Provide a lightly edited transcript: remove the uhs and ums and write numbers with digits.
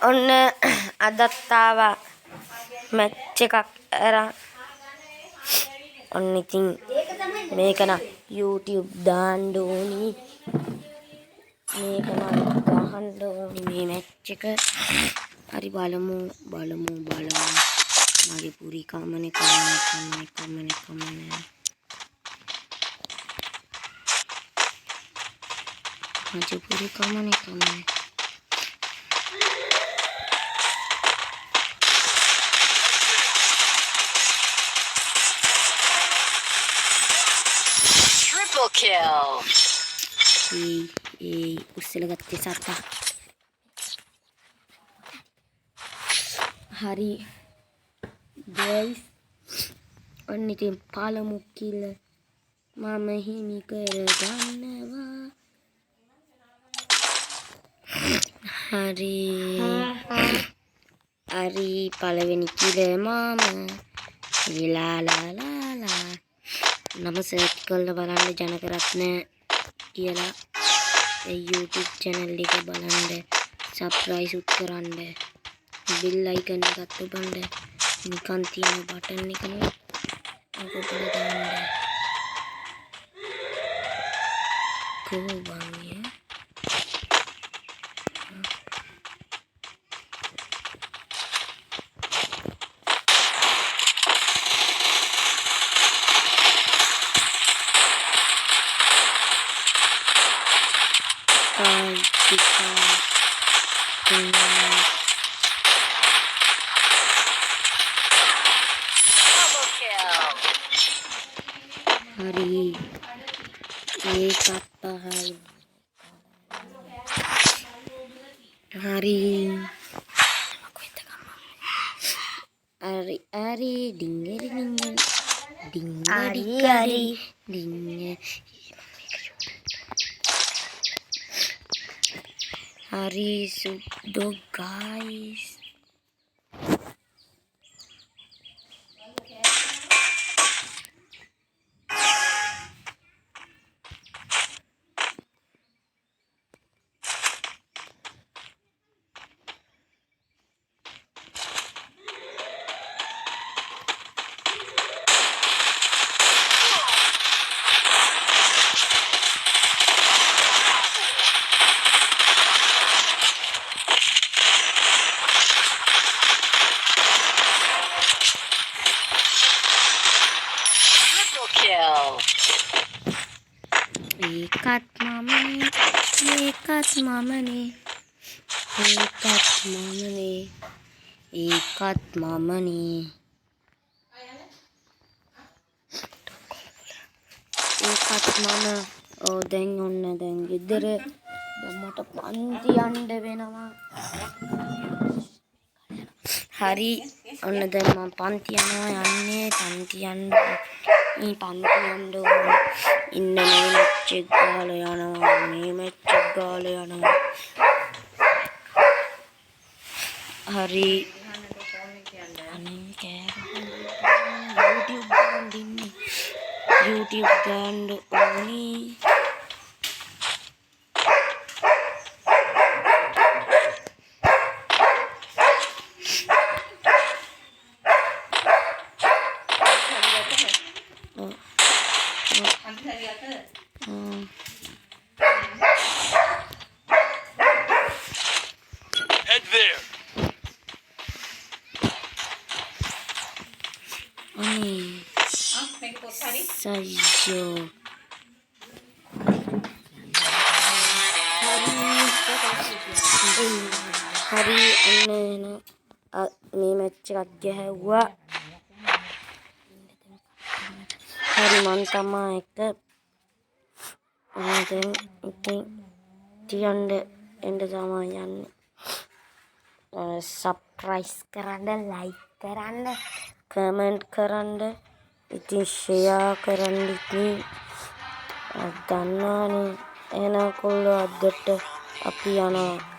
ඔන්න අදත් ආවා මැච් එකක් අරන්. ඔන්න ඉතින් මේක නම් YouTube දාන්න ඕනි. මේක නම් ගහන්න ඕනි මේ මැච් එක. හරි බලමු. මගේ පුරි කමනේ. මගේ පුරි කමනේ. Triple kill. උස්සල ගත්තේ සත්තා. හරි guys. ඔන්න ඉතින් පළමු කිල්ල මම හිමි කරගන්නවා. හරි පළවෙනි කිල්ල මම ලා නම සර්ච් කරලා බලන්න ජනකරත්න කියලා ඒ YouTube channel එක බලන්න subscribe උත් කරන්න bell icon එකත් ඔබන්න නිකන් තියෙන බටන් එක නේ ඒක උඩ දාන්න කොහොමද hari ඒකත් පහයි hari ding hari sudo guys. ඒකත් මමනේ ඕ දැන් ඔන්න දැන් ගෙදර මට පන්ති යන්න වෙනවා. හරි ඔන්න දැන් මම පන්ති යනවා ඉන්න මේ මැච් එක ගාලා යනවා හරි YouTube දාන්න ඕනි. Head there. Sayo. Hari ini මේ මැච් එකක් ගැහුවා. හරි මං තමයි එක දැන් ඉතින් තියන්න එන්න තමයි යන්නේ. සබ්ස්ක්‍රයිබ් කරන්න, ලයික් කරන්න, කමෙන්ට් කරන්න, ඉතින් ෂෙයා කරන්න. ඉතින් දන්නවනේ එහෙනම් කොල්ලෝ අදට අපි යනවා.